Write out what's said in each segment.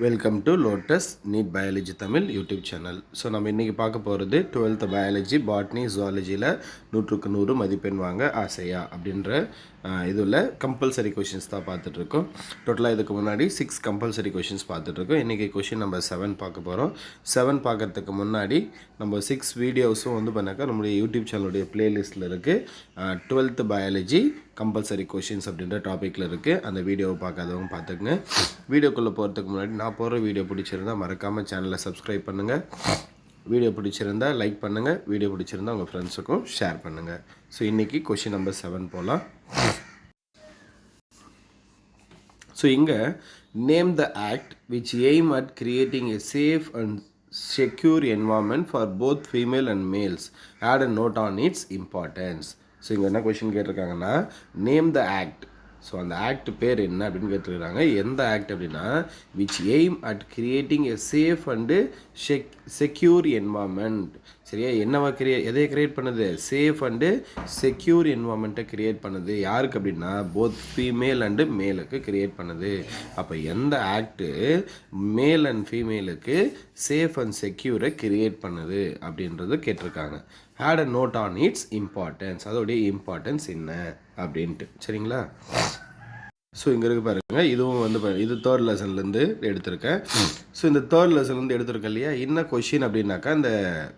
Welcome to lotus NEET biology Tamil YouTube channel. So நம்ம இன்றைக்கி பார்க்க போகிறது 12th பயாலஜி பாட்னி ஜுவாலஜியில் 100க்கு 100 மதிப்பெண் வாங்க ஆசையா அப்படின்ற இதில் கம்பல்சரி கொஷின்ஸ் தான் பார்த்துட்ருக்கோம். டோட்டலாக இதுக்கு முன்னாடி 6 கம்பல்சரி கொஷின்ஸ் பார்த்துட்ருக்கோம். இன்றைக்கி கொஷின் நம்பர் 7 பார்க்க போகிறோம். 7 பார்க்குறதுக்கு முன்னாடி நம்ம 6 வீடியோஸும் வந்து பண்ணாக்கா நம்மளுடைய யூடியூப் சேனலுடைய ப்ளேலிஸ்ட்டில் இருக்குது. 12th பயாலஜி கம்பல்சரி கொஷின்ஸ் அப்படின்ற டாப்பிக்கில் இருக்குது. அந்த வீடியோவை பார்க்காதவங்க பார்த்துக்குங்க. வீடியோக்குள்ளே போகிறதுக்கு முன்னாடி நான் போகிற வீடியோ பிடிச்சிருந்தால் மறக்காமல் சேனலை சப்ஸ்கிரைப் பண்ணுங்கள். வீடியோ பிடிச்சிருந்தால் லைக் பண்ணுங்கள். வீடியோ பிடிச்சிருந்தால் உங்கள் ஃப்ரெண்ட்ஸுக்கும் ஷேர் பண்ணுங்கள். ஸோ இன்றைக்கி கொஷின் நம்பர் 7 போகலாம். ஸோ இங்கே name the act which aim at creating a safe and secure environment for both female and males. Add a note on its importance. So இங்கே என்ன கொஷின் கேட்டிருக்காங்கன்னா நேம் த ஆக்ட். ஸோ அந்த act பேர் என்ன அப்படின்னு கேட்டுருக்காங்க. எந்த ஆக்ட் அப்படின்னா which aim at creating a safe and secure environment. சரியா, என்னவா எதை கிரியேட் பண்ணுது? சேஃப் அண்டு செக்யூர் என்வாயன்மெண்ட்டை கிரியேட் பண்ணுது. யாருக்கு அப்படின்னா போத் ஃபீமேல் அண்டு மேலுக்கு கிரியேட் பண்ணுது. அப்போ எந்த ஆக்டு மேல் அண்ட் ஃபீமேலுக்கு சேஃப் அண்ட் செக்யூரை கிரியேட் பண்ணுது அப்படின்றது கேட்டிருக்காங்க. Add a note on its importance. அதோடைய இம்பார்ட்டன்ஸ் என்ன அப்படின்ட்டு. சரிங்களா? ஸோ இங்கே இருக்கு பாருங்கள். இதுவும் வந்து இது 3rd லெசன்லேருந்து எடுத்திருக்கேன். ஸோ இந்த 3rd லெசன்லேருந்து எடுத்திருக்கேன் இல்லையா. என்ன கொஷின் அப்படின்னாக்கா இந்த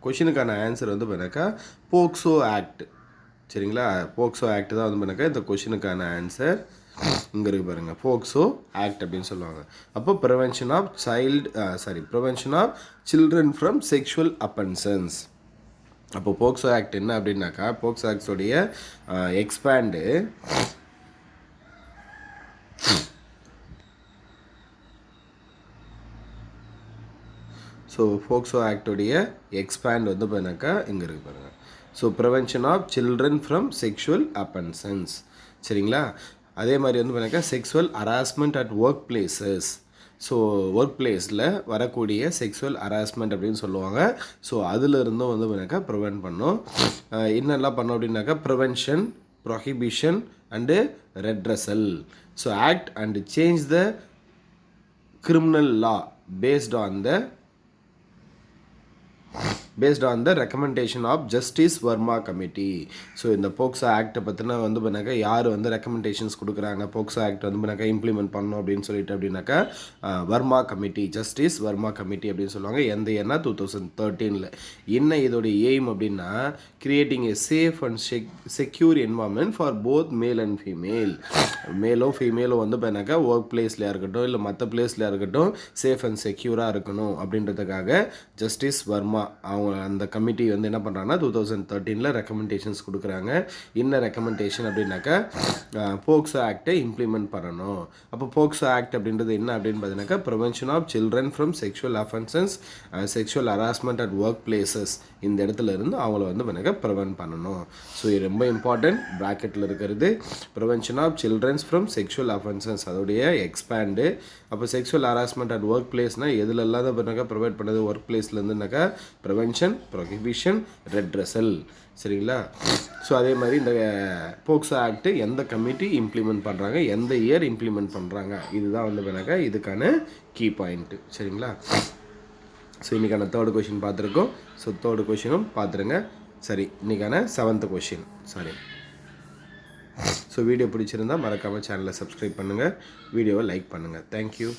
கொஷினுக்கான ஆன்சர் வந்து பண்ணாக்கா போக்சோ ஆக்ட். சரிங்களா, போக்சோ ஆக்ட் தான் வந்து பண்ணாக்கா இந்த கொஷினுக்கான ஆன்சர். இங்கே இருக்கு பாருங்கள், போக்சோ ஆக்ட் அப்படின்னு சொல்லுவாங்க. அப்போ prevention of children from sexual offences. அப்போ போக்சோ ஆக்ட் என்ன அப்படின்னாக்கா போக்சோ ஆக்ட்ஸோடைய எக்ஸ்பேண்டு ஸோ போக்சோ ஆக்டோடைய எக்ஸ்பேண்ட் வந்து பண்ணாக்கா இங்கே இருக்கு பாருங்கள். So prevention of children from sexual offences. சரிங்களா, அதே மாதிரி வந்து பண்ணாக்கா sexual harassment at work places. So work பிளேஸில் வரக்கூடிய செக்ஷுவல் ஹராஸ்மெண்ட் அப்படின்னு சொல்லுவாங்க. ஸோ அதிலிருந்தும் வந்து பண்ணாக்கா ப்ரிவென்ட் பண்ணோம். என்னெல்லாம் பண்ணோம் அப்படின்னாக்கா prevention, prohibition and redressal. So act and change the criminal law based on the recommendation of Justice Verma Committee. So இந்த போக்சோ ஆக்டை பற்றினா வந்து பண்ணாக்கா யார் வந்து ரெக்கமெண்டேஷன்ஸ் கொடுக்குறாங்க, போக்சோ ஆக்ட் வந்து பண்ணாக்கா இம்ப்ளிமெண்ட் பண்ணணும் அப்படின்னு சொல்லிட்டு அப்படின்னாக்கா Verma committee, justice Verma committee அப்படின்னு சொல்லுவாங்க. எந்த இயர்னா 2013. என்ன இதோடைய எய்ம் அப்படின்னா creating a safe and secure environment for both male and female. மேலோ ஃபீமேலோ வந்து பண்ணாக்கா ஒர்க் பிளேஸ்லையாக இருக்கட்டும் இல்லை மற்ற பிளேஸ்லையாக இருக்கட்டும் சேஃப் அண்ட் செக்யூராக இருக்கணும் அப்படின்றதுக்காக ஜஸ்டிஸ் வர்மா அவங்க அந்த கமிட்டி வந்து என்ன பண்ணுறாங்கன்னா 2013 ரெக்கமெண்டேஷன்ஸ் கொடுக்குறாங்க. என்ன ரெக்கமெண்டேஷன் அப்படின்னாக்கா போக்சோ ஆக்டை இம்ப்ளிமெண்ட் பண்ணணும். அப்போ போக்சோ ஆக்ட் அப்படின்றது என்ன அப்படின்னு பார்த்தீங்கன்னாக்கா prevention of children from sexual offences, sexual harassment at work places. இந்த இடத்துல இருந்து அவங்கள வந்து பண்ணாக்கா ப்ரிவென்ட் பண்ணணும். ஸோ இது ரொம்ப இம்பார்ட்டன்ட். ப்ராக்கெட்டில் இருக்கிறது prevention of childrens from sexual offences அதோடைய எக்ஸ்பேண்டு. அப்போ செக்ஷுவல் ஹராஸ்மெண்ட் அட் ஒர்க் பிளேஸ்னால் எதுலெல்லாம் தான் பண்ணாக்கா ப்ரொவைட் பண்ணது ஒர்க் பிளேஸ்லேருந்துனாக்கா ப்ரிவென்ஷன், ப்ரொஹிபிஷன், ரெட்ரஸல். சரிங்களா? ஸோ அதே மாதிரி இந்த போக்சோ ஆக்ட் எந்த கமிட்டி இம்ப்ளிமெண்ட் பண்ணுறாங்க, எந்த இயர் இம்ப்ளிமெண்ட் பண்ணுறாங்க, இதுதான் வந்து பண்ணாக்கா இதுக்கான கீ பாயிண்ட்டு. சரிங்களா? ஸோ இன்றைக்கான 3rd கொஷின் பார்த்துருக்கோம். ஸோ 3rd கொஷினும் பார்த்துருங்க. சரி, இன்றைக்கான 7th கொஷின். ஸோ வீடியோ பிடிச்சிருந்தால் மறக்காமல் சேனலை சப்ஸ்கிரைப் பண்ணுங்கள், வீடியோவை லைக் பண்ணுங்கள். தேங்க்யூ.